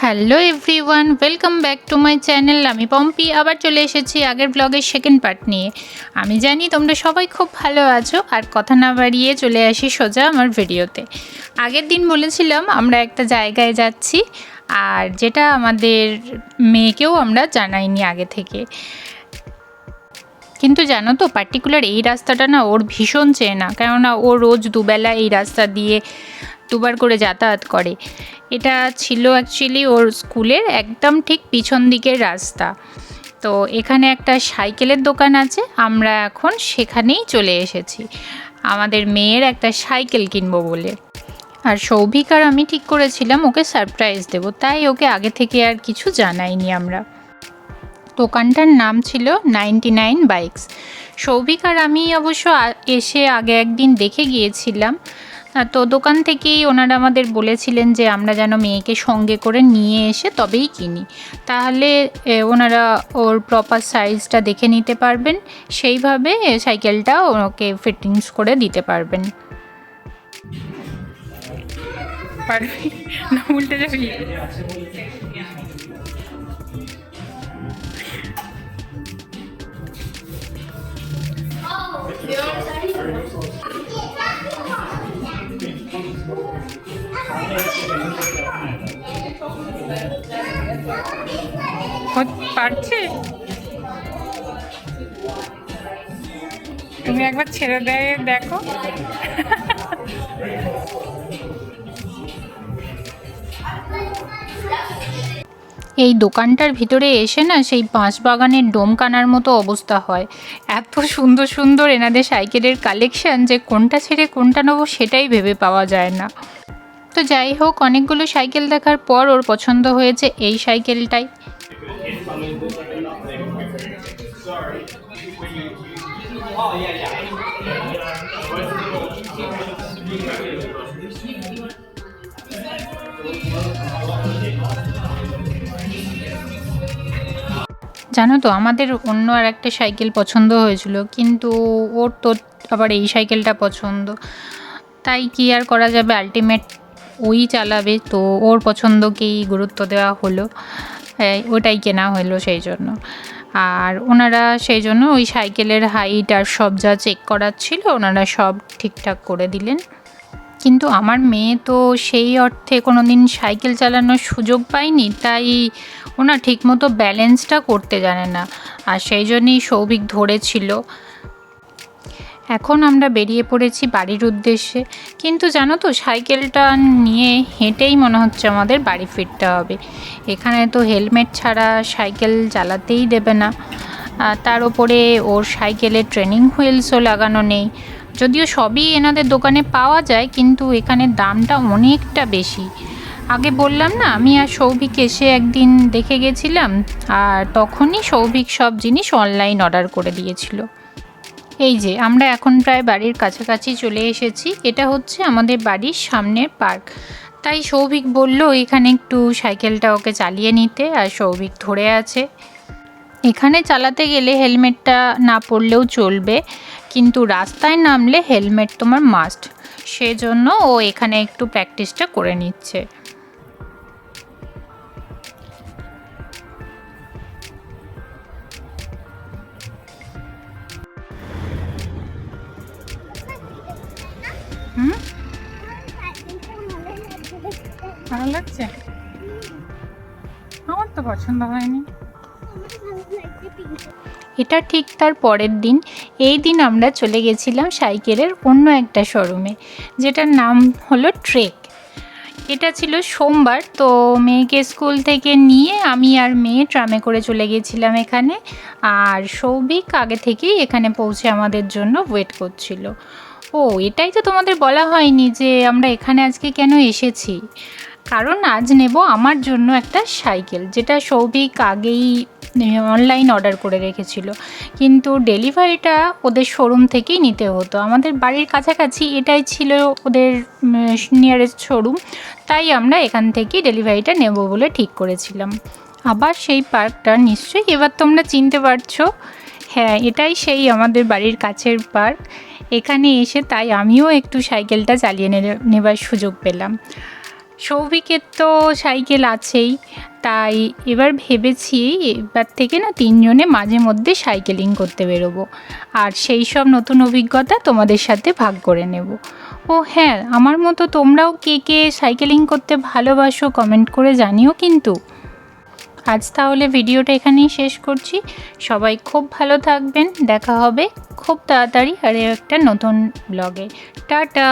Hello everyone, welcome back to my channel. আমি পম্পি আবার চলে এসেছি আগের ব্লগের সেকেন্ড পার্ট নিয়ে। আমি জানি তোমরা সবাই খুব ভালো আছো, আর কথা না বাড়িয়ে চলে আসি সোজা আমার ভিডিওতে। আগের দিন বলেছিলাম আমরা একটা জায়গায় যাচ্ছি, আর যেটা আমাদের মেয়েকেও আমরা জানাইনি আগে থেকে। কিন্তু জানো তো, পার্টিকুলার এই রাস্তাটা না ওর ভীষণ চেনা, কেননা ও রোজ দুবেলা এই রাস্তা দিয়ে দুবার করে যাতায়াত করে। এটা ছিল অ্যাকচুয়ালি ওর স্কুলের একদম ঠিক পিছন দিকের রাস্তা। তো এখানে একটা সাইকেলের দোকান আছে, আমরা এখন সেখানেই চলে এসেছি আমাদের মেয়ের একটা সাইকেল কিনবো বলে। আর সৌভিক আর আমি ঠিক করেছিলাম ওকে সারপ্রাইজ দেবো, তাই ওকে আগে থেকে আর কিছু জানাইনি আমরা। দোকানটার নাম ছিল 99 বাইকস। সৌভিক আর আমি অবশ্য এসে আগে একদিন দেখে গিয়েছিলাম। তো দোকান থেকেই ওনারা আমাদের বলেছিলেন যে আমরা যেন মেয়েকে সঙ্গে করে নিয়ে এসে তবেই কিনি, তাহলে ওনারা ওর প্রপার সাইজটা দেখে নিতে পারবেন, সেইভাবে সাইকেলটা ওকে ফিটিংস করে দিতে পারবেন। না উল্টে যাবি। পারছে, তুমি একবার ছেড়ে দেয় দেখো। এই দোকানটার ভিতরে এসে না সেই বাঁশবাগানের ডোমকানার মতো অবস্থা হয়। এত সুন্দর সুন্দর এনাদের সাইকেলের কালেকশন যে কোনটা ছেড়ে কোনটা নেবো সেটাই ভেবে পাওয়া যায় না। তো যাই হোক, অনেকগুলো সাইকেল দেখার পর ওর পছন্দ হয়েছে এই সাইকেলটাই। জানো তো, আমাদের অন্য আর একটা সাইকেল পছন্দ হয়েছিল, কিন্তু ওর তো আবার এই সাইকেলটা পছন্দ। তাই কি আর করা যাবে, আলটিমেট ওই চালাবে, তো ওর পছন্দকেই গুরুত্ব দেওয়া হলো, ওটাই কেনা হলো সেই জন্য। আর ওনারা সেই জন্য ওই সাইকেলের হাইট আর সব যা চেক করার ছিল ওনারা সব ঠিকঠাক করে দিলেন। কিন্তু আমার মেয়ে তো সেই অর্থে কোনো দিন সাইকেল চালানোর সুযোগ পায়নি, তাই ওনা ঠিকমতো ব্যালেন্সটা করতে জানে না, আর সেই জন্যই সৌভিক ধরেছিল। এখন আমরা বেরিয়ে পড়েছি বাড়ির উদ্দেশ্যে, কিন্তু জানো তো সাইকেলটা নিয়ে হেঁটেই মনে হচ্ছে আমাদের বাড়ি ফিরতে হবে। এখানে তো হেলমেট ছাড়া সাইকেল চালাতেই দেবে না, তার ওপরে ওর সাইকেলে ট্রেনিং হুইলসও লাগানো নেই। যদিও সবই এনাদের দোকানে পাওয়া যায়, কিন্তু এখানে দামটা অনেকটা বেশি। আগে বললাম না, আমি আর সৌভিক এসে একদিন দেখে গেছিলাম, আর তখনই সৌভিক সব জিনিস অনলাইন অর্ডার করে দিয়েছিল। এই যে আমরা এখন প্রায় বাড়ির কাছাকাছি চলে এসেছি। এটা হচ্ছে আমাদের বাড়ির সামনের পার্ক, তাই সৌভিক বলল এখানে একটু সাইকেলটা ওকে চালিয়ে নিতে, আর সৌভিক ধরে আছে। এখানে চালাতে গেলে হেলমেটটা না পরলেও চলবে, কিন্তু রাস্তায় নামলে হেলমেট তোমার মাস্ট, সেজন্য ও এখানে একটু প্র্যাকটিসটা করে নিচ্ছে। ভালো লাগছে? আমার তো পছন্দ হয়নি। এটা ঠিক তার পরের দিন। এই দিন আমরা চলে গেছিলাম সাইকেলের অন্য একটা শোরুমে, যেটার নাম হলো ট্রেক। এটা ছিল সোমবার, তো মেয়েকে স্কুল থেকে নিয়ে আমি আর মেয়ে ট্রামে করে চলে গেছিলাম এখানে, আর সৌভিক আগে থেকেই এখানে পৌঁছে আমাদের জন্য ওয়েট করছিল। ও, এটাই তো তোমাদের বলা হয়নি যে আমরা এখানে আজকে কেন এসেছি। কারণ আজ নেব আমার জন্য একটা সাইকেল, যেটা সৌভিক আগেই অনলাইন অর্ডার করে রেখেছিল, কিন্তু ডেলিভারিটা ওদের শোরুম থেকেই নিতে হতো। আমাদের বাড়ির কাছাকাছি এটাই ছিল ওদের নিয়ারেস্ট শোরুম, তাই আমরা এখান থেকেই ডেলিভারিটা নেব বলে ঠিক করেছিলাম। আবার সেই পার্কটা নিশ্চয়ই এবার তোমরা চিনতে পারছো। হ্যাঁ, এটাই সেই আমাদের বাড়ির কাছের পার্ক। এখানে এসে তাই আমিও একটু সাইকেলটা চালিয়ে নেবার সুযোগ পেলাম। সৌভিকের তো সাইকেল আছেই, তাই এবার ভেবেছি এবার থেকে না 3 জনে মাঝে মধ্যে সাইকেলিং করতে বেরোবো, আর সেই সব নতুন অভিজ্ঞতা তোমাদের সাথে ভাগ করে নেব। ও হ্যাঁ, আমার মতো তোমরাও কে কে সাইকেলিং করতে ভালোবাসো কমেন্ট করে জানিও কিন্তু। আজ তাহলে ভিডিওটা এখানেই শেষ করছি। সবাই খুব ভালো থাকবেন, দেখা হবে খুব তাড়াতাড়ি আর একটা নতুন ব্লগে। টাটা।